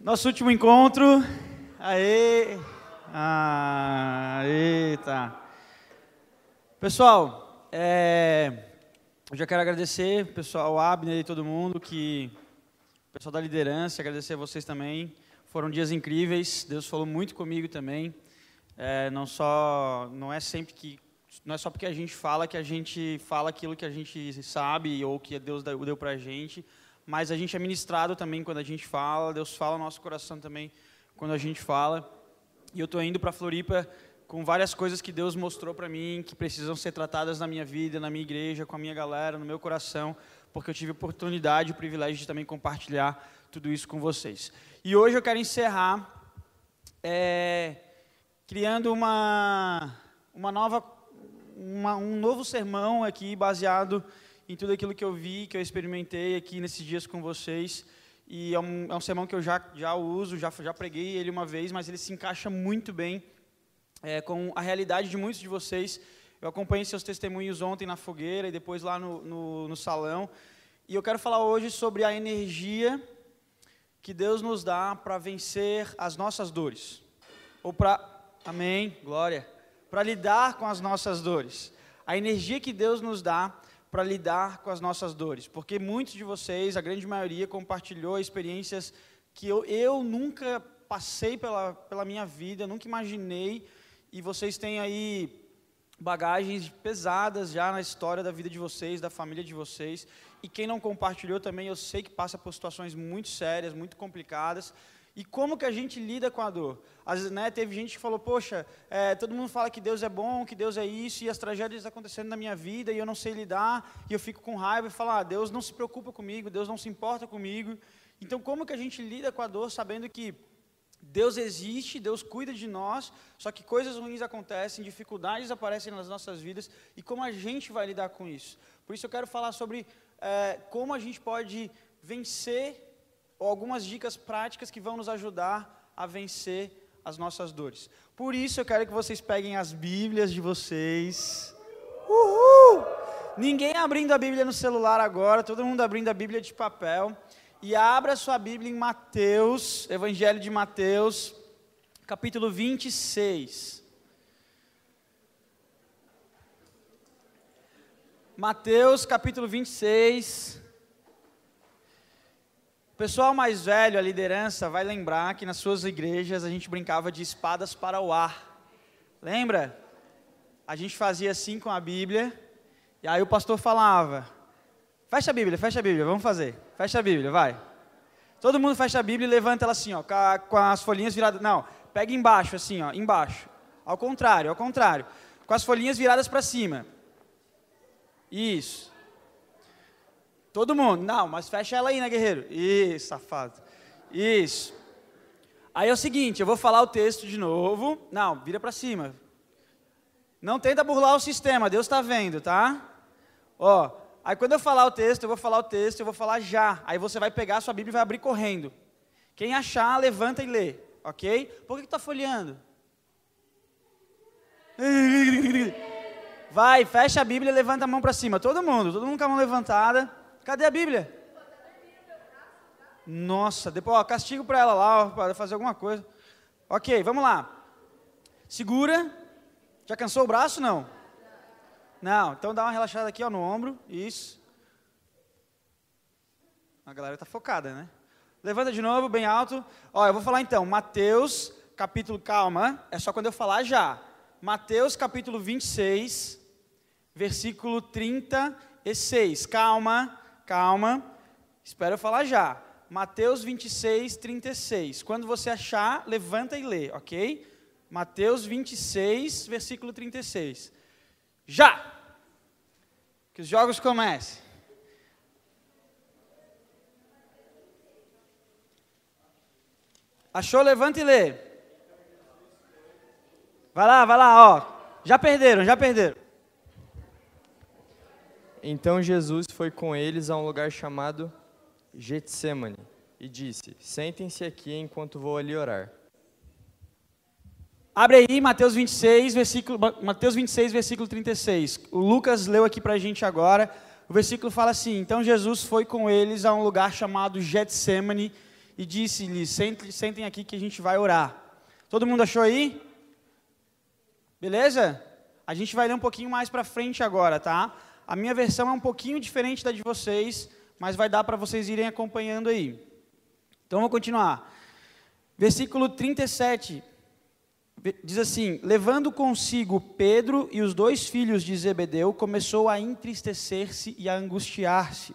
Nosso último encontro. Aê! Eita! Pessoal, eu já quero agradecer o pessoal, o Abner e todo mundo, o pessoal da liderança, agradecer a vocês também. Foram dias incríveis, Deus falou muito comigo também. Não é só porque a gente fala que a gente fala aquilo que a gente sabe ou que Deus deu pra gente, mas a gente é ministrado também quando a gente fala, Deus fala no nosso coração também quando a gente fala. E eu estou indo para Floripa com várias coisas que Deus mostrou para mim, que precisam ser tratadas na minha vida, na minha igreja, com a minha galera, no meu coração, porque eu tive a oportunidade e o privilégio de também compartilhar tudo isso com vocês. E hoje eu quero encerrar criando um novo sermão aqui, baseado em tudo aquilo que eu vi, que eu experimentei aqui nesses dias com vocês. E é um sermão que eu já uso, já preguei ele uma vez, mas ele se encaixa muito bem com a realidade de muitos de vocês. Eu acompanhei seus testemunhos ontem na fogueira e depois lá no salão. E eu quero falar hoje sobre a energia que Deus nos dá para vencer as nossas dores. Amém, glória. Para lidar com as nossas dores. A energia que Deus nos dá para lidar com as nossas dores, porque muitos de vocês, a grande maioria, compartilhou experiências que eu nunca passei pela minha vida, nunca imaginei, e vocês têm aí bagagens pesadas já na história da vida de vocês, da família de vocês, e quem não compartilhou também, eu sei que passa por situações muito sérias, muito complicadas. E como que a gente lida com a dor? Às vezes, teve gente que falou, poxa, todo mundo fala que Deus é bom, que Deus é isso, e as tragédias acontecendo na minha vida, e eu não sei lidar, e eu fico com raiva e falo, Deus não se preocupa comigo, Deus não se importa comigo. Então, como que a gente lida com a dor, sabendo que Deus existe, Deus cuida de nós, só que coisas ruins acontecem, dificuldades aparecem nas nossas vidas, e como a gente vai lidar com isso? Por isso eu quero falar sobre como a gente pode vencer, ou algumas dicas práticas que vão nos ajudar a vencer as nossas dores. Por isso eu quero que vocês peguem as Bíblias de vocês. Uhul! Ninguém abrindo a Bíblia no celular agora, todo mundo abrindo a Bíblia de papel. E abra sua Bíblia em Mateus, Evangelho de Mateus, capítulo 26. Mateus, capítulo 26. O pessoal mais velho, a liderança, vai lembrar que nas suas igrejas a gente brincava de espadas para o ar. Lembra? A gente fazia assim com a Bíblia, e aí o pastor falava, fecha a Bíblia, vamos fazer. Fecha a Bíblia, vai. Todo mundo fecha a Bíblia e levanta ela assim, ó, com as folhinhas viradas. Não, pega embaixo, assim, ó, embaixo. Ao contrário. Com as folhinhas viradas para cima. Isso. Todo mundo. Não, mas fecha ela aí, né, guerreiro? Isso, safado. Isso. Aí é o seguinte, eu vou falar o texto de novo. Não, vira para cima. Não tenta burlar o sistema, Deus está vendo, tá? Ó, aí quando eu falar o texto, eu vou falar já. Aí você vai pegar a sua Bíblia e vai abrir correndo. Quem achar, levanta e lê, ok? Por que está folheando? Vai, fecha a Bíblia e levanta a mão para cima. Todo mundo com a mão levantada. Cadê a Bíblia? Nossa, depois, castigo para ela lá, para fazer alguma coisa. Ok, vamos lá. Segura. Já cansou o braço, não? Não, então dá uma relaxada aqui, ó, no ombro. Isso. A galera está focada, né? Levanta de novo, bem alto. Ó, eu vou falar então, Mateus, capítulo, calma, é só quando eu falar já. Mateus, capítulo 26, versículo 36. Calma. Espera eu falar já. Mateus 26, 36. Quando você achar, levanta e lê, ok? Mateus 26, versículo 36. Já! Que os jogos comecem. Achou? Levanta e lê. Vai lá, ó. Já perderam. Então Jesus foi com eles a um lugar chamado Getsêmani e disse, sentem-se aqui enquanto vou ali orar. Abre aí Mateus 26, versículo 36. O Lucas leu aqui para a gente agora. O versículo fala assim, então Jesus foi com eles a um lugar chamado Getsêmani e disse-lhes, sentem aqui que a gente vai orar. Todo mundo achou aí? Beleza? A gente vai ler um pouquinho mais para frente agora, tá? A minha versão é um pouquinho diferente da de vocês, mas vai dar para vocês irem acompanhando aí. Então, vamos continuar. Versículo 37, diz assim: levando consigo Pedro e os 2 filhos de Zebedeu, começou a entristecer-se e a angustiar-se.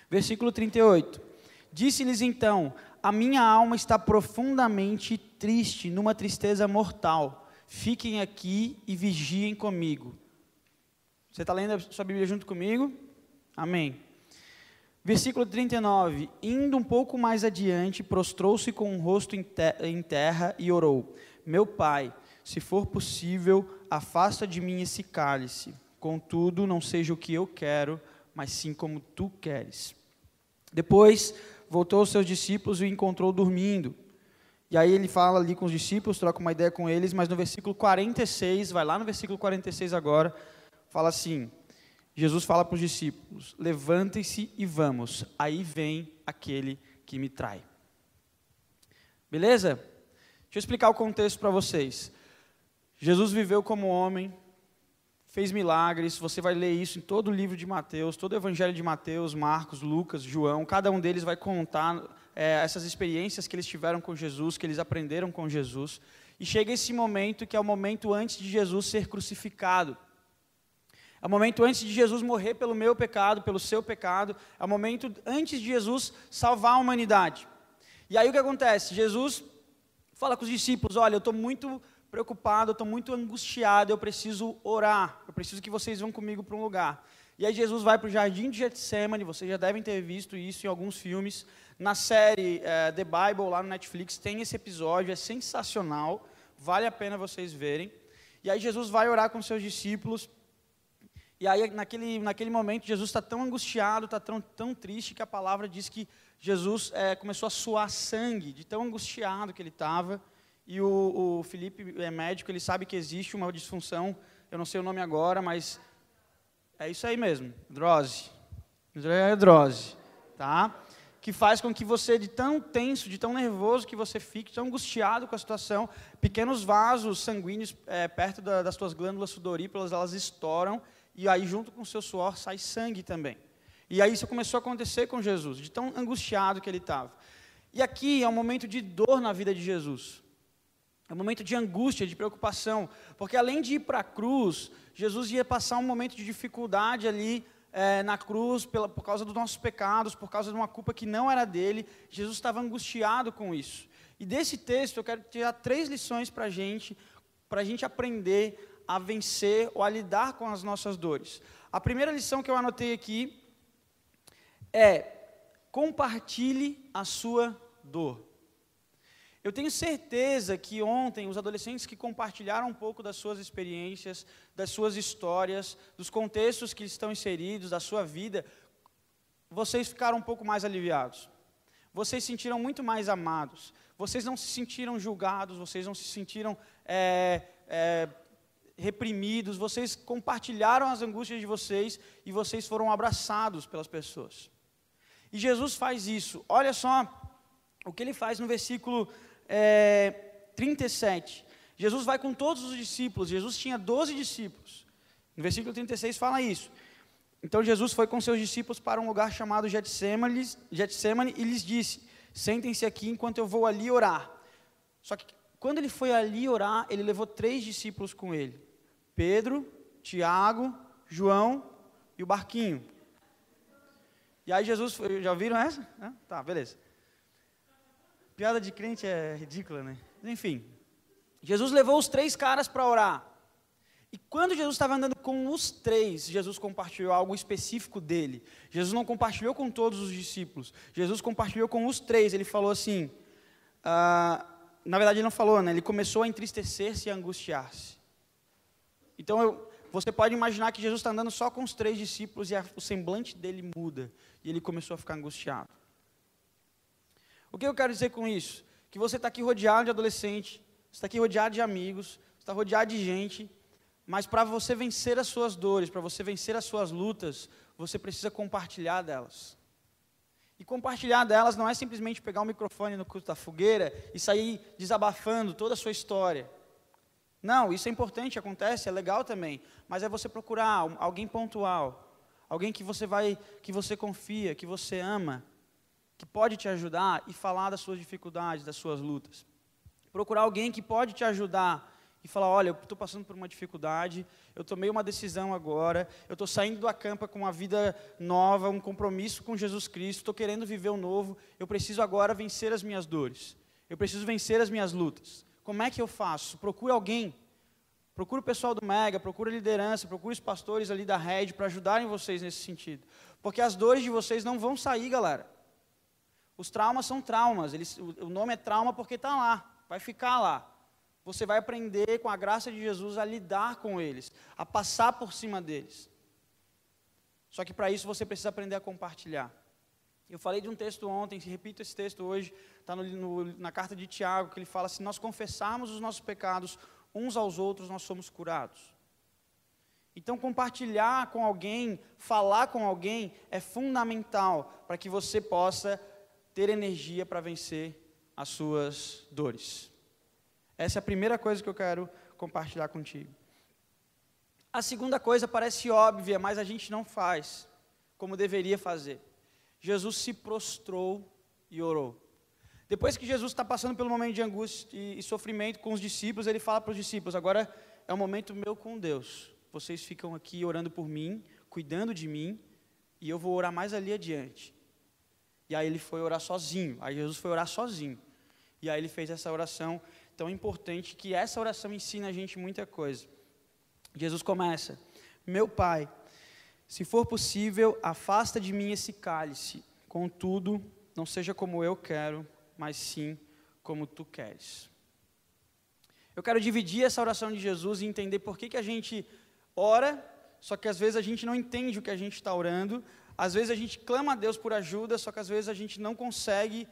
Versículo 38, disse-lhes então: a minha alma está profundamente triste, numa tristeza mortal. Fiquem aqui e vigiem comigo. Você está lendo a sua Bíblia junto comigo? Amém. Versículo 39, indo um pouco mais adiante, prostrou-se com o rosto em terra e orou: meu pai, se for possível, afasta de mim esse cálice. Contudo, não seja o que eu quero, mas sim como tu queres. Depois, voltou aos seus discípulos e o encontrou dormindo. E aí ele fala ali com os discípulos, troca uma ideia com eles, mas no versículo 46, vai lá no versículo 46 agora, fala assim... Jesus fala para os discípulos: levantem-se e vamos, aí vem aquele que me trai. Beleza? Deixa eu explicar o contexto para vocês. Jesus viveu como homem, fez milagres, você vai ler isso em todo o livro de Mateus, todo o evangelho de Mateus, Marcos, Lucas, João, cada um deles vai contar essas experiências que eles tiveram com Jesus, que eles aprenderam com Jesus, e chega esse momento que é o momento antes de Jesus ser crucificado. É o momento antes de Jesus morrer pelo meu pecado, pelo seu pecado. É o momento antes de Jesus salvar a humanidade. E aí o que acontece? Jesus fala com os discípulos: olha, eu estou muito preocupado, eu estou muito angustiado, eu preciso orar. Eu preciso que vocês vão comigo para um lugar. E aí Jesus vai para o jardim de Getsêmani, vocês já devem ter visto isso em alguns filmes. Na série The Bible, lá no Netflix, tem esse episódio, é sensacional, vale a pena vocês verem. E aí Jesus vai orar com seus discípulos. E aí, naquele momento, Jesus está tão angustiado, está tão triste, que a palavra diz que Jesus começou a suar sangue, de tão angustiado que ele estava. E o Felipe é médico, ele sabe que existe uma disfunção, eu não sei o nome agora, mas é isso aí mesmo, drose. É drose, tá? Que faz com que você, de tão tenso, de tão nervoso que você fique, tão angustiado com a situação, pequenos vasos sanguíneos perto das suas glândulas sudoríparas, elas estouram, e aí junto com o seu suor sai sangue também. E aí isso começou a acontecer com Jesus, de tão angustiado que ele estava. E aqui é um momento de dor na vida de Jesus. É um momento de angústia, de preocupação, porque além de ir para a cruz, Jesus ia passar um momento de dificuldade ali na cruz, por causa dos nossos pecados, por causa de uma culpa que não era dele. Jesus estava angustiado com isso. E desse texto eu quero tirar 3 lições para a gente aprender a vencer ou a lidar com as nossas dores. A primeira lição que eu anotei aqui é: compartilhe a sua dor. Eu tenho certeza que ontem os adolescentes que compartilharam um pouco das suas experiências, das suas histórias, dos contextos que estão inseridos, da sua vida, vocês ficaram um pouco mais aliviados. Vocês se sentiram muito mais amados. Vocês não se sentiram julgados, vocês não se sentiram reprimidos, vocês compartilharam as angústias de vocês e vocês foram abraçados pelas pessoas. E Jesus faz isso. Olha só o que ele faz no versículo 37. Jesus vai com todos os discípulos. Jesus tinha 12 discípulos. No versículo 36 fala isso. Então Jesus foi com seus discípulos para um lugar chamado Getsêmani e lhes disse: sentem-se aqui enquanto eu vou ali orar. Só que quando ele foi ali orar, ele levou 3 discípulos com ele: Pedro, Tiago, João e o barquinho. E aí Jesus, já ouviram essa? Tá, beleza. Piada de crente é ridícula, né? Enfim, Jesus levou os 3 caras para orar. E quando Jesus estava andando com os 3, Jesus compartilhou algo específico dele. Jesus não compartilhou com todos os discípulos. Jesus compartilhou com os 3. Ele falou assim, na verdade ele não falou, né? Ele começou a entristecer-se e a angustiar-se. Então você pode imaginar que Jesus está andando só com os 3 discípulos e o semblante dele muda. E ele começou a ficar angustiado. O que eu quero dizer com isso? Que você está aqui rodeado de adolescente, você está aqui rodeado de amigos, você está rodeado de gente, mas para você vencer as suas dores, para você vencer as suas lutas, você precisa compartilhar delas. E compartilhar delas não é simplesmente pegar o microfone no culto da fogueira e sair desabafando toda a sua história. Não, isso é importante, acontece, é legal também. Mas é você procurar alguém pontual, alguém que você confia, que você ama, que pode te ajudar e falar das suas dificuldades, das suas lutas. Procurar alguém que pode te ajudar e falar, olha, eu estou passando por uma dificuldade, eu tomei uma decisão agora, eu estou saindo do acampa com uma vida nova, um compromisso com Jesus Cristo, estou querendo viver o novo, eu preciso agora vencer as minhas dores, eu preciso vencer as minhas lutas. Como é que eu faço? Procure alguém, procure o pessoal do Mega, procure a liderança, procure os pastores ali da Rede para ajudarem vocês nesse sentido. Porque as dores de vocês não vão sair, galera. Os traumas são traumas, o nome é trauma porque está lá, vai ficar lá. Você vai aprender, com a graça de Jesus, a lidar com eles, a passar por cima deles. Só que para isso você precisa aprender a compartilhar. Eu falei de um texto ontem, repito esse texto hoje, está na carta de Tiago, que ele fala: se nós confessarmos os nossos pecados uns aos outros, nós somos curados. Então compartilhar com alguém, falar com alguém, é fundamental para que você possa ter energia para vencer as suas dores. Essa é a primeira coisa que eu quero compartilhar contigo. A segunda coisa parece óbvia, mas a gente não faz como deveria fazer. Jesus se prostrou e orou. Depois que Jesus está passando pelo momento de angústia e sofrimento com os discípulos, ele fala para os discípulos: agora é um momento meu com Deus. Vocês ficam aqui orando por mim, cuidando de mim, e eu vou orar mais ali adiante. E aí ele foi orar sozinho. Aí Jesus foi orar sozinho. E aí ele fez essa oração tão importante, que essa oração ensina a gente muita coisa. Jesus começa: meu Pai, se for possível, afasta de mim esse cálice. Contudo, não seja como eu quero, mas sim como tu queres. Eu quero dividir essa oração de Jesus e entender por que a gente ora, só que às vezes a gente não entende o que a gente está orando. Às vezes a gente clama a Deus por ajuda, só que às vezes a gente não consegue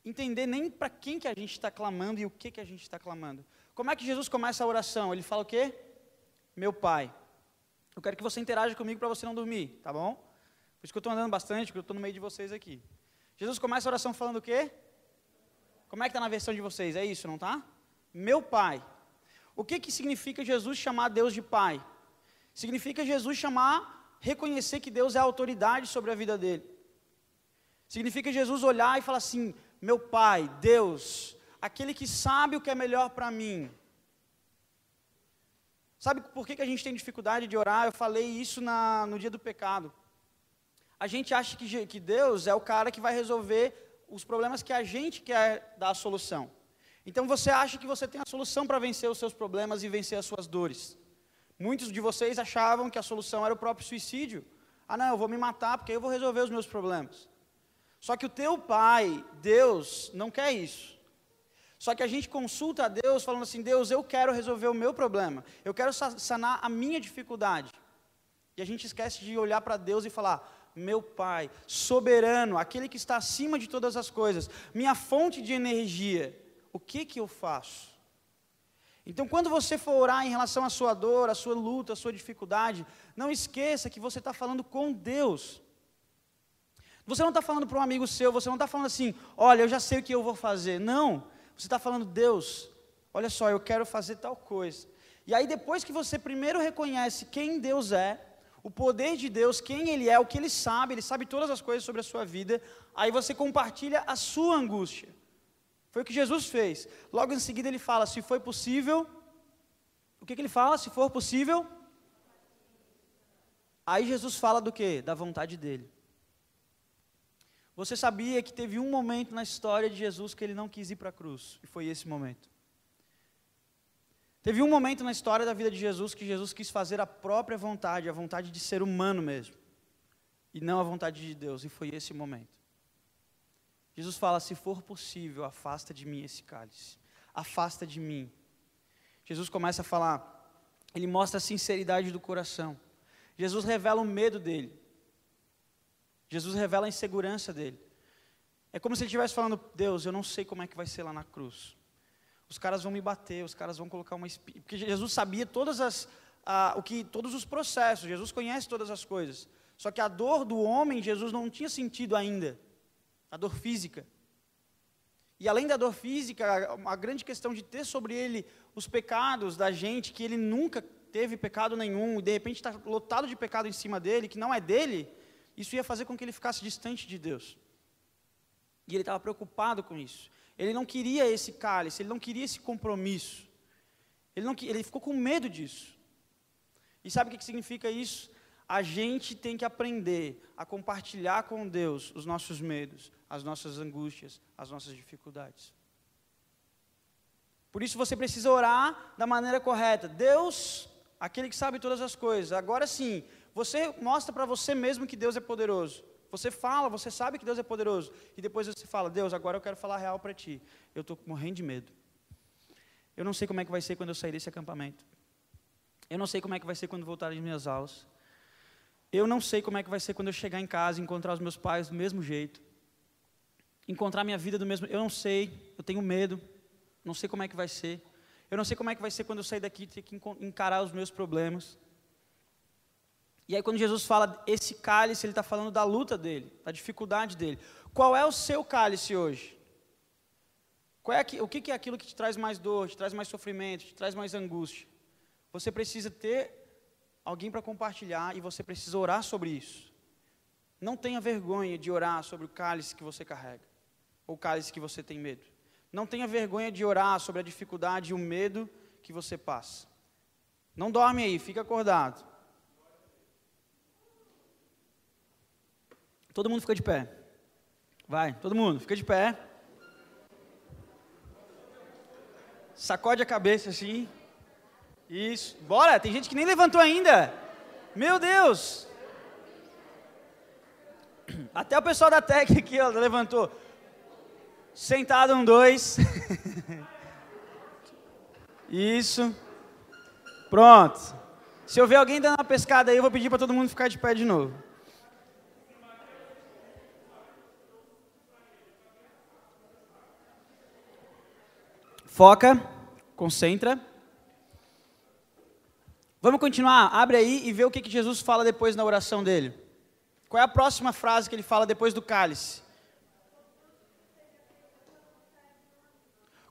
entender nem para quem que a gente está clamando e o que a gente está clamando. Como é que Jesus começa a oração? Ele fala o quê? Meu Pai. Eu quero que você interaja comigo para você não dormir, tá bom? Por isso que eu estou andando bastante, porque eu estou no meio de vocês aqui. Jesus começa a oração falando o quê? Como é que está na versão de vocês? É isso, não tá? Meu Pai. O que significa Jesus chamar Deus de Pai? Significa Jesus reconhecer que Deus é a autoridade sobre a vida dele. Significa Jesus olhar e falar assim: meu Pai, Deus, aquele que sabe o que é melhor para mim. Sabe por que a gente tem dificuldade de orar? Eu falei isso no dia do pecado. A gente acha que Deus é o cara que vai resolver os problemas que a gente quer dar a solução. Então você acha que você tem a solução para vencer os seus problemas e vencer as suas dores. Muitos de vocês achavam que a solução era o próprio suicídio. Ah não, eu vou me matar porque eu vou resolver os meus problemas. Só que o teu Pai, Deus, não quer isso. Só que a gente consulta a Deus falando assim: Deus, eu quero resolver o meu problema. Eu quero sanar a minha dificuldade. E a gente esquece de olhar para Deus e falar: meu Pai, soberano, aquele que está acima de todas as coisas, minha fonte de energia, o que eu faço? Então, quando você for orar em relação à sua dor, à sua luta, à sua dificuldade, não esqueça que você está falando com Deus. Você não está falando para um amigo seu, você não está falando assim: olha, eu já sei o que eu vou fazer. Não, você está falando: Deus, olha só, eu quero fazer tal coisa. E aí depois que você primeiro reconhece quem Deus é, o poder de Deus, quem Ele é, o que Ele sabe todas as coisas sobre a sua vida, aí você compartilha a sua angústia. Foi o que Jesus fez. Logo em seguida ele fala: se foi possível, o que ele fala? Se for possível. Aí Jesus fala do quê? Da vontade dEle. Você sabia que teve um momento na história de Jesus que Ele não quis ir para a cruz? E foi esse momento. Teve um momento na história da vida de Jesus que Jesus quis fazer a própria vontade, a vontade de ser humano mesmo. E não a vontade de Deus, e foi esse momento. Jesus fala: se for possível, afasta de mim esse cálice. Afasta de mim. Jesus começa a falar, Ele mostra a sinceridade do coração. Jesus revela o medo dele. Jesus revela a insegurança dele. É como se ele estivesse falando: Deus, eu não sei como é que vai ser lá na cruz. Os caras vão me bater, os caras vão colocar uma espinha. Porque Jesus sabia todos os processos, Jesus conhece todas as coisas. Só que a dor do homem, Jesus não tinha sentido ainda. a dor física. E além da dor física, a grande questão de ter sobre ele os pecados da gente, que ele nunca teve pecado nenhum, e de repente está lotado de pecado em cima dele, que não é dele, isso ia fazer com que ele ficasse distante de Deus. E ele estava preocupado com isso. Ele não queria esse cálice, ele não queria esse compromisso. Ele ficou com medo disso. E sabe o que significa isso? A gente tem que aprender a compartilhar com Deus os nossos medos, as nossas angústias, as nossas dificuldades. Por isso você precisa orar da maneira correta. Deus, aquele que sabe todas as coisas. Agora sim, você mostra para você mesmo que Deus é poderoso. Você fala, você sabe que Deus é poderoso. E depois você fala, Deus, agora eu quero falar a real para ti. Eu estou morrendo de medo. Eu não sei como é que vai ser quando eu sair desse acampamento. Eu não sei como é que vai ser quando voltar às minhas aulas. Eu não sei como é que vai ser quando eu chegar em casa e encontrar os meus pais do mesmo jeito. Encontrar minha vida do mesmo... Eu não sei, eu tenho medo. Não sei como é que vai ser. Eu não sei como é que vai ser quando eu sair daqui e ter que encarar os meus problemas. E aí quando Jesus fala esse cálice, ele está falando da luta dele, da dificuldade dele. Qual é o seu cálice hoje? O que é aquilo que te traz mais dor, te traz mais sofrimento, te traz mais angústia? Você precisa ter alguém para compartilhar e você precisa orar sobre isso. Não tenha vergonha de orar sobre o cálice que você carrega, ou o cálice que você tem medo. Não tenha vergonha de orar sobre a dificuldade e o medo que você passa. Não dorme aí, fica acordado. Todo mundo fica de pé. Vai, todo mundo, fica de pé. Sacode a cabeça assim. Isso. Bora, tem gente que nem levantou ainda. Meu Deus. Até o pessoal da técnica aqui, ó, levantou. Sentado, 1, 2. Isso. Pronto. Se eu ver alguém dando uma pescada aí, eu vou pedir para todo mundo ficar de pé de novo. Foca, concentra. Vamos continuar, abre aí e vê o que Jesus fala depois na oração dele. Qual é a próxima frase que ele fala depois do cálice?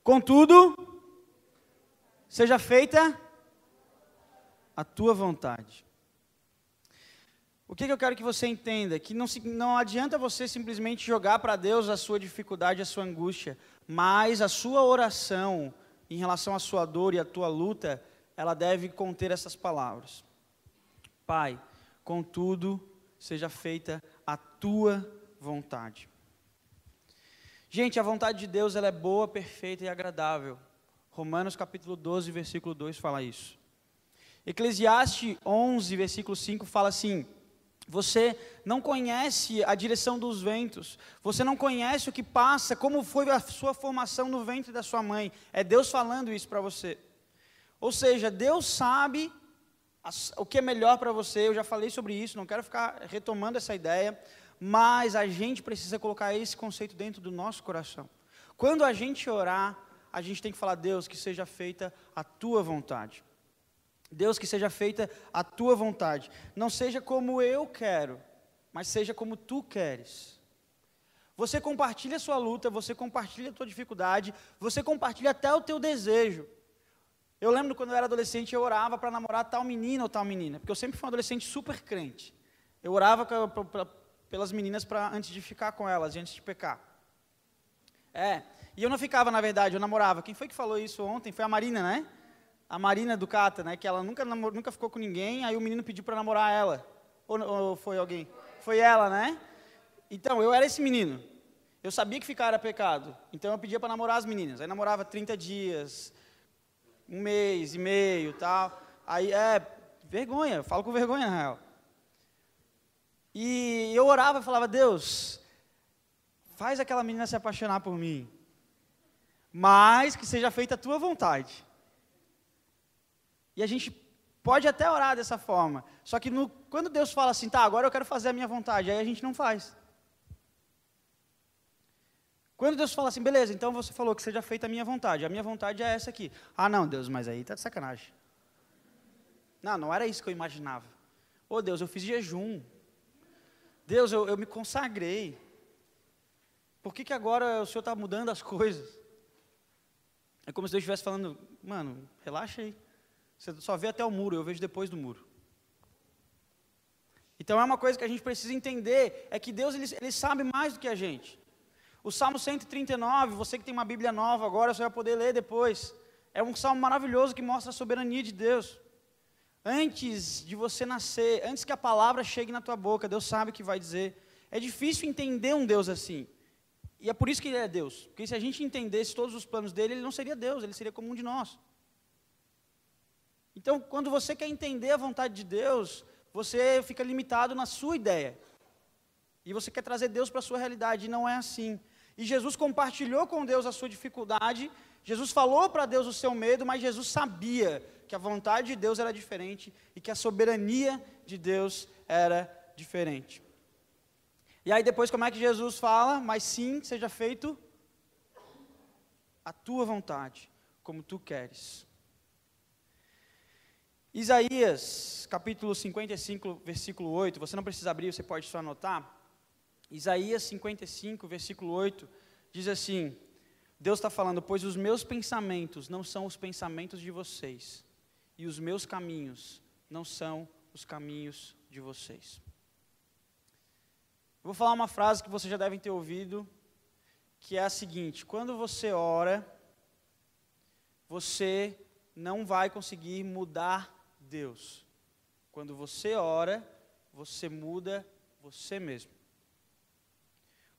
Contudo, seja feita a tua vontade. O que eu quero que você entenda? Que não adianta você simplesmente jogar para Deus a sua dificuldade, a sua angústia, mas a sua oração em relação à sua dor e à tua luta, ela deve conter essas palavras. Pai, contudo, seja feita a tua vontade. Gente, a vontade de Deus ela é boa, perfeita e agradável. Romanos capítulo 12, versículo 2 fala isso. Eclesiastes 11, versículo 5 fala assim: você não conhece a direção dos ventos, você não conhece o que passa, como foi a sua formação no ventre da sua mãe. É Deus falando isso para você. Ou seja, Deus sabe o que é melhor para você. Eu já falei sobre isso, não quero ficar retomando essa ideia, mas a gente precisa colocar esse conceito dentro do nosso coração. Quando a gente orar, a gente tem que falar: Deus, que seja feita a tua vontade. Deus, que seja feita a tua vontade. Não seja como eu quero, mas seja como tu queres. Você compartilha a sua luta, você compartilha a tua dificuldade, você compartilha até o teu desejo. Eu lembro quando eu era adolescente, eu orava para namorar tal menina ou tal menina, porque eu sempre fui um adolescente super crente. Eu orava pelas meninas antes de ficar com elas, antes de pecar. E eu não ficava, na verdade, eu namorava. Quem foi que falou isso ontem? Foi a Marina, né? A Marina do Cata, né? Que ela nunca ficou com ninguém, aí o menino pediu para namorar ela. Ou foi alguém? Foi ela, né? Então, eu era esse menino. Eu sabia que ficar era pecado, então eu pedia para namorar as meninas. Aí namorava 30 dias, 1 mês e meio, tal. Aí, vergonha, eu falo com vergonha, na real. E eu orava e falava: Deus, faz aquela menina se apaixonar por mim, mas que seja feita a tua vontade. E a gente pode até orar dessa forma, só que quando Deus fala assim: tá, agora eu quero fazer a minha vontade, aí a gente não faz. Quando Deus fala assim: beleza, então você falou que seja feita a minha vontade é essa aqui. Ah, não, Deus, mas aí tá de sacanagem. Não era isso que eu imaginava. Deus, eu fiz jejum. Deus, eu me consagrei. Por que agora o Senhor está mudando as coisas? É como se Deus estivesse falando, mano, relaxa aí. Você só vê até o muro, eu vejo depois do muro. Então é uma coisa que a gente precisa entender, é que Deus ele sabe mais do que a gente. O Salmo 139, você que tem uma Bíblia nova agora, você vai poder ler depois. É um salmo maravilhoso que mostra a soberania de Deus. Antes de você nascer, antes que a palavra chegue na tua boca, Deus sabe o que vai dizer. É difícil entender um Deus assim. E é por isso que Ele é Deus. Porque se a gente entendesse todos os planos dEle, Ele não seria Deus, Ele seria como um de nós. Então, quando você quer entender a vontade de Deus, você fica limitado na sua ideia. E você quer trazer Deus para a sua realidade, e não é assim. E Jesus compartilhou com Deus a sua dificuldade, Jesus falou para Deus o seu medo, mas Jesus sabia que a vontade de Deus era diferente e que a soberania de Deus era diferente. E aí depois como é que Jesus fala? Mas sim, seja feito a tua vontade, como tu queres. Isaías, capítulo 55, versículo 8, você não precisa abrir, você pode só anotar. Isaías 55, versículo 8, diz assim, Deus está falando, pois os meus pensamentos não são os pensamentos de vocês, e os meus caminhos não são os caminhos de vocês. Eu vou falar uma frase que vocês já devem ter ouvido, que é a seguinte, quando você ora, você não vai conseguir mudar Deus. Quando você ora, você muda você mesmo.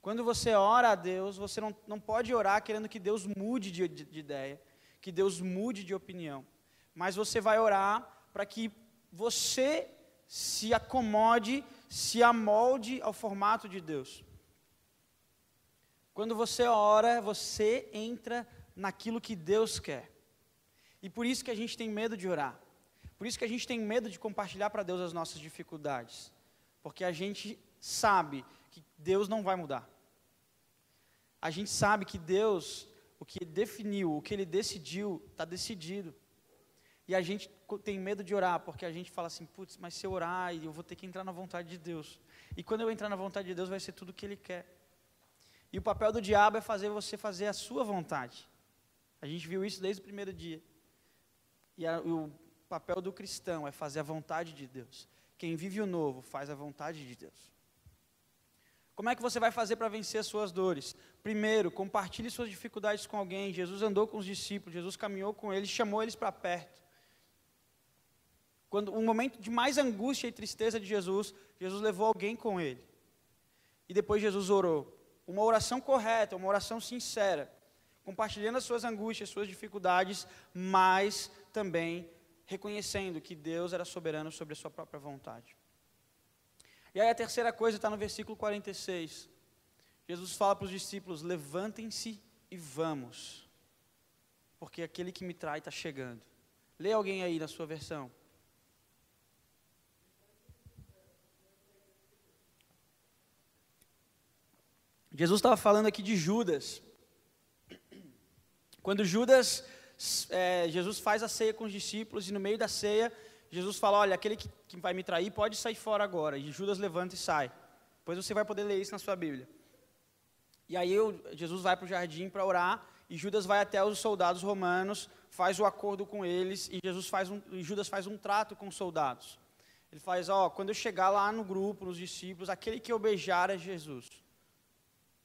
Quando você ora a Deus, você não pode orar querendo que Deus mude de ideia, que Deus mude de opinião. Mas você vai orar para que você se acomode, se amolde ao formato de Deus. Quando você ora, você entra naquilo que Deus quer. E por isso que a gente tem medo de orar. Por isso que a gente tem medo de compartilhar para Deus as nossas dificuldades. Porque a gente sabe que Deus não vai mudar. A gente sabe que Deus, o que Ele definiu, o que Ele decidiu, está decidido. E a gente tem medo de orar, porque a gente fala assim, putz, mas se eu orar, eu vou ter que entrar na vontade de Deus. E quando eu entrar na vontade de Deus, vai ser tudo o que Ele quer. E o papel do diabo é fazer você fazer a sua vontade. A gente viu isso desde o primeiro dia. E o papel do cristão é fazer a vontade de Deus. Quem vive o novo faz a vontade de Deus. Como é que você vai fazer para vencer as suas dores? Primeiro, compartilhe suas dificuldades com alguém. Jesus andou com os discípulos, Jesus caminhou com eles, chamou eles para perto. Quando um momento de mais angústia e tristeza de Jesus, Jesus levou alguém com ele. E depois Jesus orou. Uma oração correta, uma oração sincera, compartilhando as suas angústias, as suas dificuldades, mas também reconhecendo que Deus era soberano sobre a sua própria vontade. E aí a terceira coisa está no versículo 46. Jesus fala para os discípulos, levantem-se e vamos, porque aquele que me trai está chegando. Lê alguém aí na sua versão. Jesus estava falando aqui de Judas. Quando Jesus faz a ceia com os discípulos e no meio da ceia, Jesus fala, olha, aquele que vai me trair pode sair fora agora. E Judas levanta e sai. Depois você vai poder ler isso na sua Bíblia. E aí Jesus vai para o jardim para orar e Judas vai até os soldados romanos, faz o acordo com eles e Judas faz um trato com os soldados. Ele faz, quando eu chegar lá no grupo, nos discípulos, aquele que eu beijar é Jesus.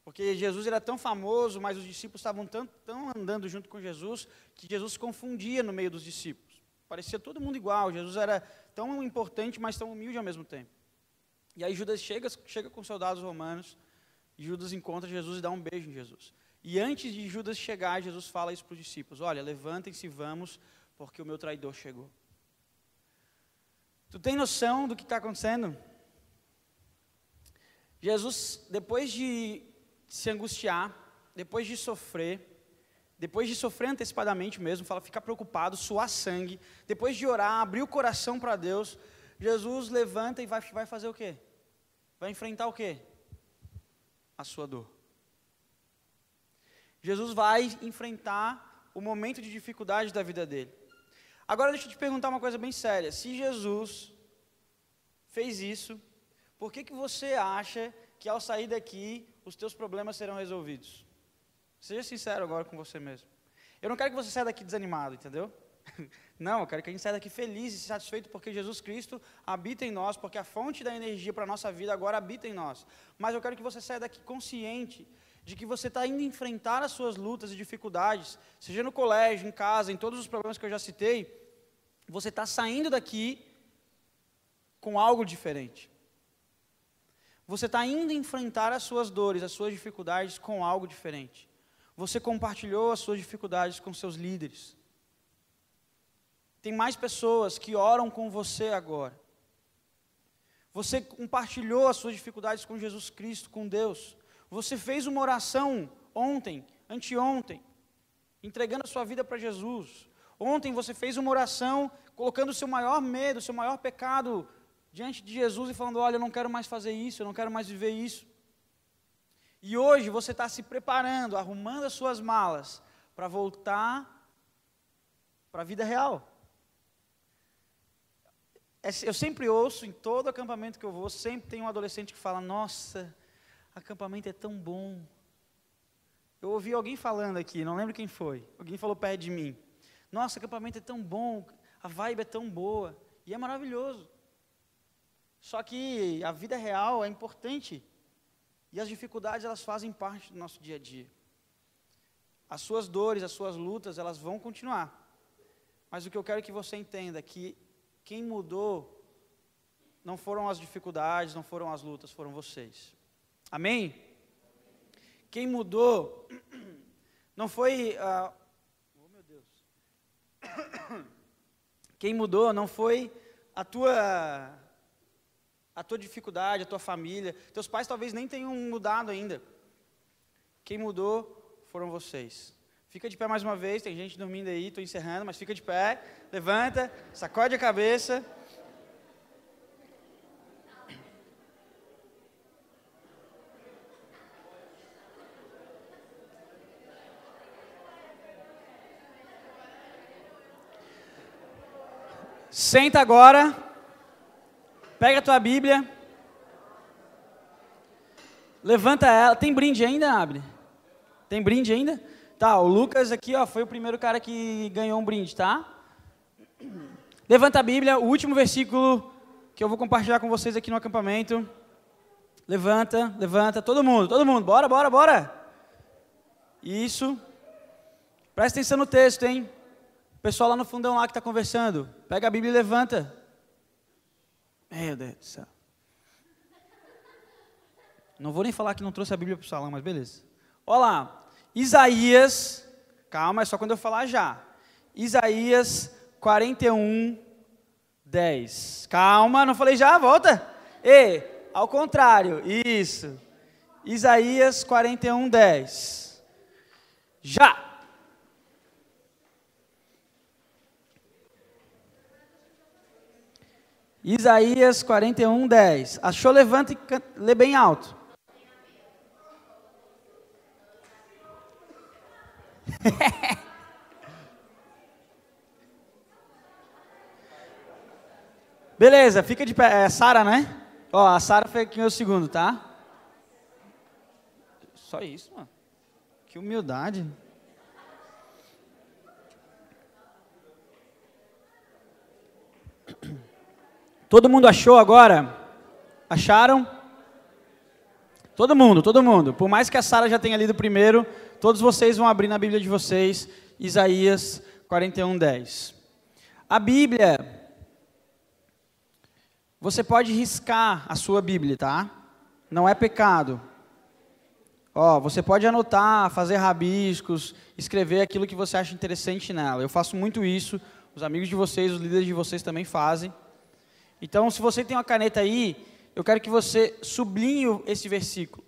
Porque Jesus era tão famoso, mas os discípulos estavam tão andando junto com Jesus, que Jesus se confundia no meio dos discípulos. Parecia todo mundo igual, Jesus era tão importante, mas tão humilde ao mesmo tempo. E aí Judas chega com os soldados romanos, e Judas encontra Jesus e dá um beijo em Jesus. E antes de Judas chegar, Jesus fala isso para os discípulos, olha, levantem-se e vamos, porque o meu traidor chegou. Tu tem noção do que está acontecendo? Jesus, depois de se angustiar, depois de sofrer antecipadamente mesmo, ficar preocupado, suar sangue, depois de orar, abrir o coração para Deus, Jesus levanta e vai fazer o quê? Vai enfrentar o quê? A sua dor. Jesus vai enfrentar o momento de dificuldade da vida dele. Agora deixa eu te perguntar uma coisa bem séria, se Jesus fez isso, por que você acha que ao sair daqui, os teus problemas serão resolvidos. Seja sincero agora com você mesmo. Eu não quero que você saia daqui desanimado, entendeu? Não, eu quero que a gente saia daqui feliz e satisfeito porque Jesus Cristo habita em nós, porque a fonte da energia para a nossa vida agora habita em nós. Mas eu quero que você saia daqui consciente de que você está indo enfrentar as suas lutas e dificuldades, seja no colégio, em casa, em todos os problemas que eu já citei, você está saindo daqui com algo diferente. Você está indo enfrentar as suas dores, as suas dificuldades com algo diferente. Você compartilhou as suas dificuldades com seus líderes. Tem mais pessoas que oram com você agora. Você compartilhou as suas dificuldades com Jesus Cristo, com Deus. Você fez uma oração ontem, anteontem, entregando a sua vida para Jesus. Ontem você fez uma oração colocando o seu maior medo, o seu maior pecado diante de Jesus e falando, olha, eu não quero mais fazer isso, eu não quero mais viver isso. E hoje você está se preparando, arrumando as suas malas para voltar para a vida real. Eu sempre ouço, em todo acampamento que eu vou, sempre tem um adolescente que fala, nossa, acampamento é tão bom. Eu ouvi alguém falando aqui, não lembro quem foi, alguém falou perto de mim, nossa, acampamento é tão bom, a vibe é tão boa, e é maravilhoso. Só que a vida real é importante, e as dificuldades elas fazem parte do nosso dia a dia. As suas dores, as suas lutas, elas vão continuar. Mas o que eu quero que você entenda é que quem mudou não foram as dificuldades, não foram as lutas, foram vocês. Amém? Quem mudou não foi... oh, meu Deus. Quem mudou não foi a tua dificuldade, a tua família. Teus pais talvez nem tenham mudado ainda. Quem mudou foram vocês. Fica de pé mais uma vez, tem gente dormindo aí, estou encerrando, mas fica de pé, levanta, sacode a cabeça. Senta agora, pega a tua Bíblia, levanta ela, tem brinde ainda, Abner? Tem brinde ainda? Tá, o Lucas aqui, ó, foi o primeiro cara que ganhou um brinde, tá? Levanta a Bíblia, o último versículo que eu vou compartilhar com vocês aqui no acampamento. Levanta, levanta, todo mundo, bora, bora, bora. Isso. Presta atenção no texto, hein? O pessoal lá no fundão lá que está conversando, pega a Bíblia e levanta. Meu Deus do céu. Não vou nem falar que não trouxe a Bíblia para o salão, mas beleza. Olha lá. Isaías, calma, é só quando eu falar já. Isaías 41, 10. Calma, não falei já, volta. Ao contrário, isso. Isaías 41, 10. Já. Isaías 41, 10. Achou? Levanta e lê bem alto. Beleza, fica de pé. É Sara, né? Ó, a Sara foi aqui o segundo, tá? Só isso, mano. Que humildade. Todo mundo achou agora? Acharam? Todo mundo. Por mais que a Sara já tenha lido primeiro, todos vocês vão abrir na Bíblia de vocês, Isaías 41, 10. A Bíblia, você pode riscar a sua Bíblia, tá? Não é pecado. Ó, você pode anotar, fazer rabiscos, escrever aquilo que você acha interessante nela. Eu faço muito isso, os amigos de vocês, os líderes de vocês também fazem. Então, se você tem uma caneta aí, eu quero que você sublinhe esse versículo.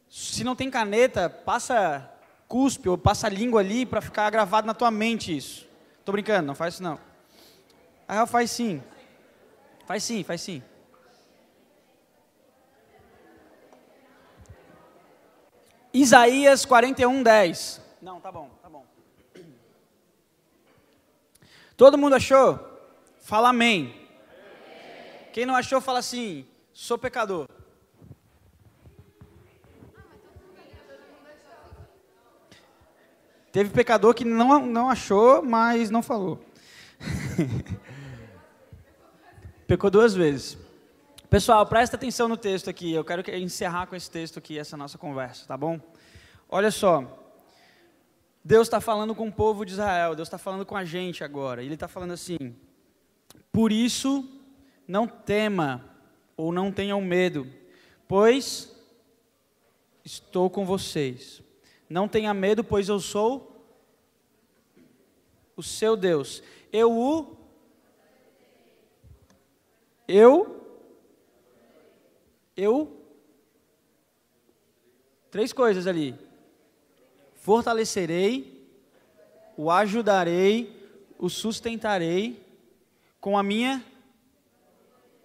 Se não tem caneta, passa cuspe ou passa a língua ali para ficar gravado na tua mente isso. Tô brincando, não faz isso não. Ah, faz sim. Faz sim. Isaías 41, 10. Não, tá bom. Todo mundo achou? Fala amém. Quem não achou, fala assim, sou pecador. Teve pecador que não achou, mas não falou. Pecou 2 vezes. Pessoal, presta atenção no texto aqui. Eu quero encerrar com esse texto aqui, essa nossa conversa, tá bom? Olha só. Deus está falando com o povo de Israel. Deus está falando com a gente agora. Ele está falando assim: por isso, não tema ou não tenham medo, pois estou com vocês. Não tenha medo, pois eu sou o seu Deus. Três coisas ali. Fortalecerei, o ajudarei, o sustentarei com a minha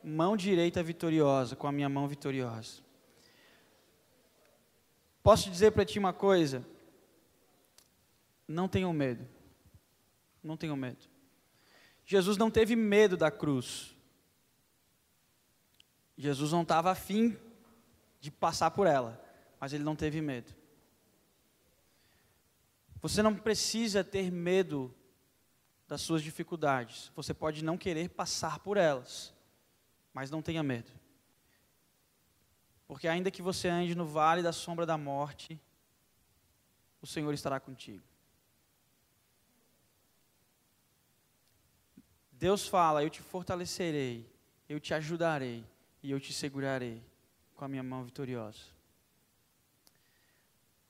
mão direita vitoriosa, com a minha mão vitoriosa. Posso dizer para ti uma coisa? Não tenham medo. Não tenham medo. Jesus não teve medo da cruz. Jesus não estava afim de passar por ela, mas ele não teve medo. Você não precisa ter medo das suas dificuldades. Você pode não querer passar por elas, mas não tenha medo. Porque ainda que você ande no vale da sombra da morte, o Senhor estará contigo. Deus fala: eu te fortalecerei, eu te ajudarei e eu te segurarei com a minha mão vitoriosa.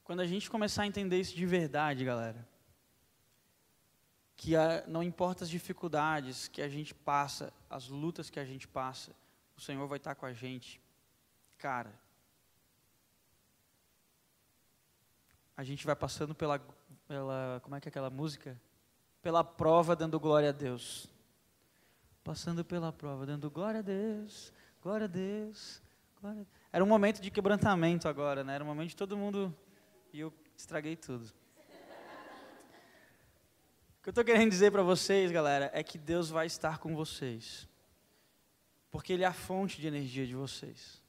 Quando a gente começar a entender isso de verdade, galera, que não importa as dificuldades que a gente passa, as lutas que a gente passa, o Senhor vai estar com a gente. Cara, a gente vai passando pela como é que é aquela música? Pela prova, dando glória a Deus. Passando pela prova, dando glória a Deus, glória a Deus, glória a Deus. Era um momento de quebrantamento agora, né? Era um momento de todo mundo, e eu estraguei tudo. O que eu estou querendo dizer para vocês, galera, é que Deus vai estar com vocês. Porque Ele é a fonte de energia de vocês.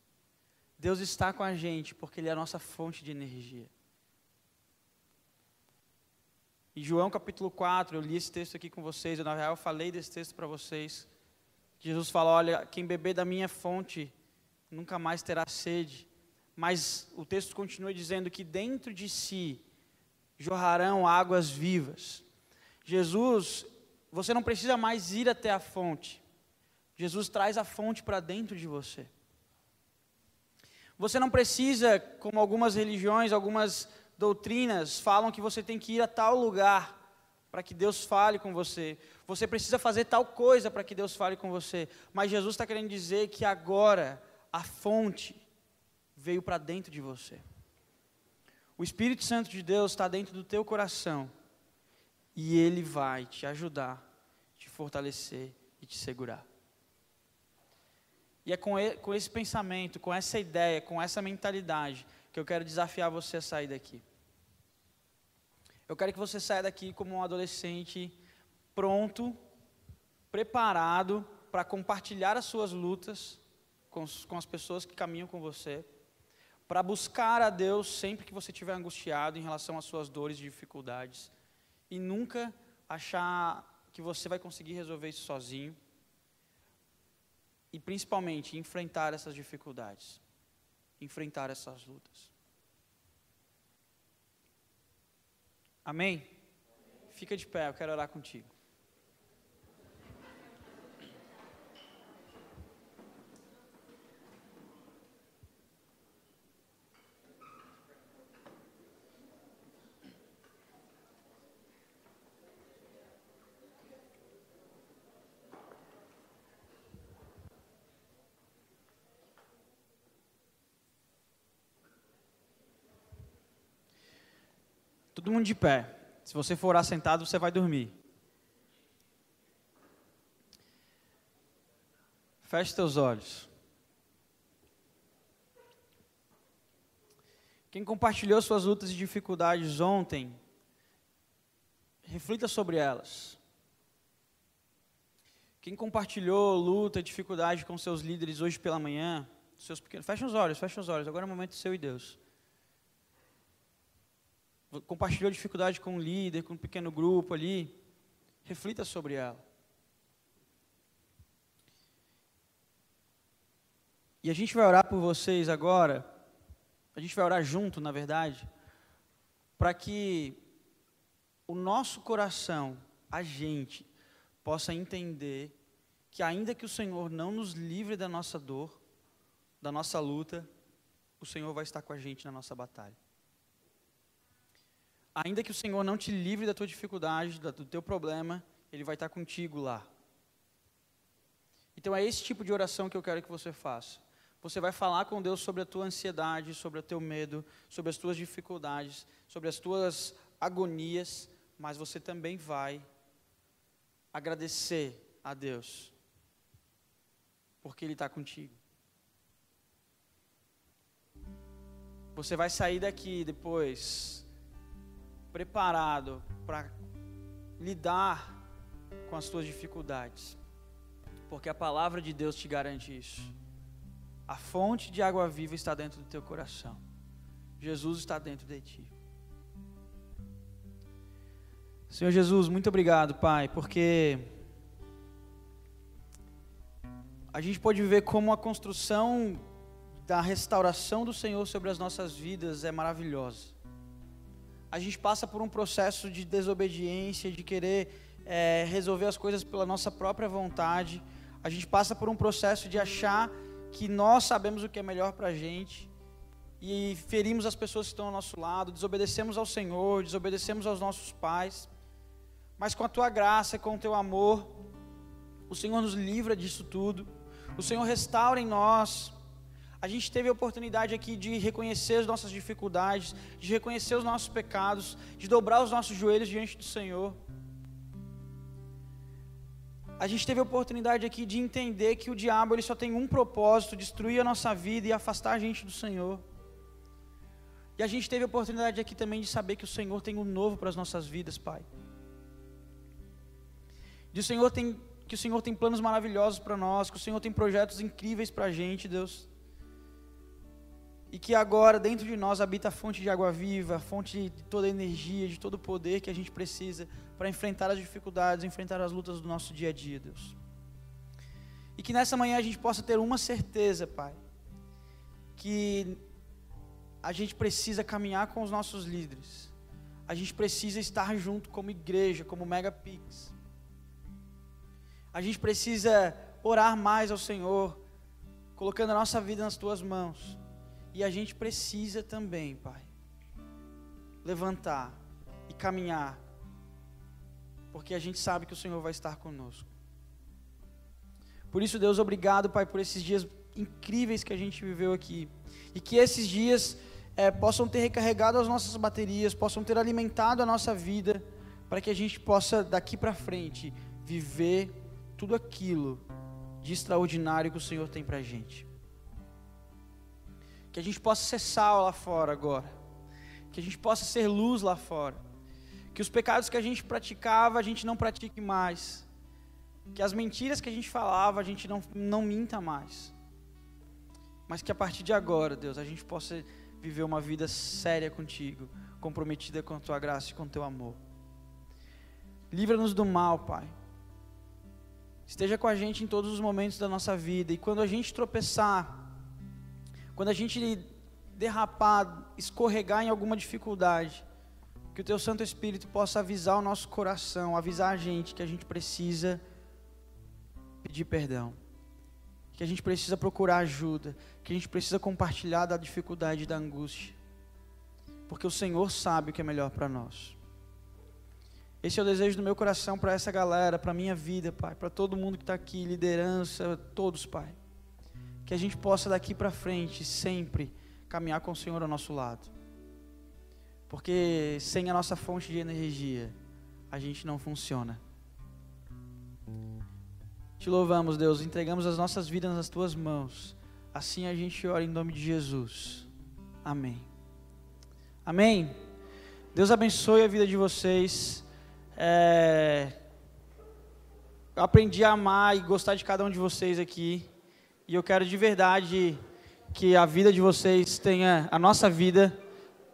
Deus está com a gente porque Ele é a nossa fonte de energia. Em João capítulo 4, eu li esse texto aqui com vocês, na real eu falei desse texto para vocês. Jesus fala: olha, quem beber da minha fonte nunca mais terá sede. Mas o texto continua dizendo que dentro de si jorrarão águas vivas. Jesus, você não precisa mais ir até a fonte. Jesus traz a fonte para dentro de você. Você não precisa, como algumas religiões, algumas doutrinas falam que você tem que ir a tal lugar para que Deus fale com você. Você precisa fazer tal coisa para que Deus fale com você. Mas Jesus está querendo dizer que agora a fonte veio para dentro de você. O Espírito Santo de Deus está dentro do teu coração. E Ele vai te ajudar, te fortalecer e te segurar. E é com esse pensamento, com essa ideia, com essa mentalidade, que eu quero desafiar você a sair daqui. Eu quero que você saia daqui como um adolescente pronto, preparado para compartilhar as suas lutas com as pessoas que caminham com você, para buscar a Deus sempre que você estiver angustiado em relação às suas dores e dificuldades, e nunca achar que você vai conseguir resolver isso sozinho, e principalmente enfrentar essas dificuldades, enfrentar essas lutas. Amém? Fica de pé, eu quero orar contigo. Todo mundo de pé. Se você for orar sentado, você vai dormir. Feche teus olhos. Quem compartilhou suas lutas e dificuldades ontem, reflita sobre elas. Quem compartilhou luta e dificuldade com seus líderes hoje pela manhã, seus pequenos, fecha os olhos, agora é o momento seu e Deus. compartilhou dificuldade com um líder, com um pequeno grupo ali, reflita sobre ela. E a gente vai orar por vocês agora, a gente vai orar junto, na verdade, para que o nosso coração, a gente, possa entender que ainda que o Senhor não nos livre da nossa dor, da nossa luta, o Senhor vai estar com a gente na nossa batalha. Ainda que o Senhor não te livre da tua dificuldade, do teu problema, Ele vai estar contigo lá. Então é esse tipo de oração que eu quero que você faça. Você vai falar com Deus sobre a tua ansiedade, sobre o teu medo, sobre as tuas dificuldades, sobre as tuas agonias, mas você também vai agradecer a Deus, porque Ele está contigo. Você vai sair daqui depois preparado para lidar com as tuas dificuldades, porque a palavra de Deus te garante isso. A fonte de água viva está dentro do teu coração. Jesus está dentro de ti. Senhor Jesus, muito obrigado, Pai, porque a gente pode ver como a construção da restauração do Senhor sobre as nossas vidas é maravilhosa. A gente passa por um processo de desobediência, de querer resolver as coisas pela nossa própria vontade. A gente passa por um processo de achar que nós sabemos o que é melhor para a gente e ferimos as pessoas que estão ao nosso lado, desobedecemos ao Senhor, desobedecemos aos nossos pais. Mas com a Tua graça, com o Teu amor, o Senhor nos livra disso tudo. O Senhor restaura em nós. A gente teve a oportunidade aqui de reconhecer as nossas dificuldades, de reconhecer os nossos pecados, de dobrar os nossos joelhos diante do Senhor. A gente teve a oportunidade aqui de entender que o diabo ele só tem um propósito, destruir a nossa vida e afastar a gente do Senhor. E a gente teve a oportunidade aqui também de saber que o Senhor tem um novo para as nossas vidas, Pai. Que o Senhor tem planos maravilhosos para nós, que o Senhor tem projetos incríveis para a gente, Deus. E que agora dentro de nós habita a fonte de água viva, a fonte de toda a energia, de todo o poder que a gente precisa para enfrentar as dificuldades, enfrentar as lutas do nosso dia a dia, Deus. E que nessa manhã a gente possa ter uma certeza, Pai, que a gente precisa caminhar com os nossos líderes, a gente precisa estar junto como igreja, como Megapix. A gente precisa orar mais ao Senhor, colocando a nossa vida nas Tuas mãos. E a gente precisa também, Pai, levantar e caminhar, porque a gente sabe que o Senhor vai estar conosco. Por isso, Deus, obrigado, Pai, por esses dias incríveis que a gente viveu aqui. E que esses dias possam ter recarregado as nossas baterias, possam ter alimentado a nossa vida, para que a gente possa, daqui para frente, viver tudo aquilo de extraordinário que o Senhor tem para a gente. Que a gente possa ser sal lá fora agora. Que a gente possa ser luz lá fora. Que os pecados que a gente praticava, a gente não pratique mais. Que as mentiras que a gente falava, a gente não minta mais. Mas que a partir de agora, Deus, a gente possa viver uma vida séria contigo, comprometida com a Tua graça e com o Teu amor. Livra-nos do mal, Pai. Esteja com a gente em todos os momentos da nossa vida. E quando a gente tropeçar, quando a gente derrapar, escorregar em alguma dificuldade, que o Teu Santo Espírito possa avisar o nosso coração, avisar a gente que a gente precisa pedir perdão, que a gente precisa procurar ajuda, que a gente precisa compartilhar da dificuldade e da angústia, porque o Senhor sabe o que é melhor para nós. Esse é o desejo do meu coração para essa galera, para a minha vida, Pai, para todo mundo que está aqui, liderança, todos, Pai. Que a gente possa daqui para frente sempre caminhar com o Senhor ao nosso lado. Porque sem a nossa fonte de energia, a gente não funciona. Te louvamos, Deus, entregamos as nossas vidas nas Tuas mãos. Assim a gente ora em nome de Jesus. Amém. Amém. Deus abençoe a vida de vocês. Eu aprendi a amar e gostar de cada um de vocês aqui. E eu quero de verdade que a vida de vocês tenha, a nossa vida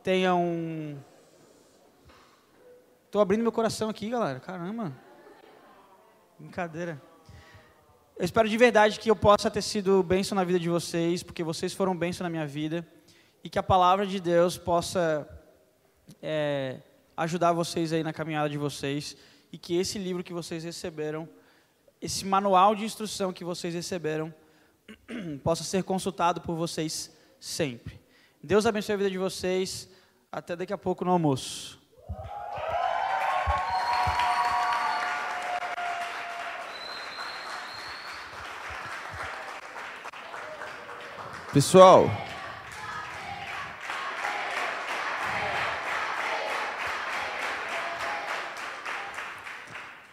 tenha Tô abrindo meu coração aqui, galera. Caramba. Brincadeira. Eu espero de verdade que eu possa ter sido bênção na vida de vocês, porque vocês foram bênção na minha vida, e que a palavra de Deus possa ajudar vocês aí na caminhada de vocês, e que esse livro que vocês receberam, esse manual de instrução que vocês receberam, possa ser consultado por vocês sempre. Deus abençoe a vida de vocês. Até daqui a pouco no almoço. Pessoal,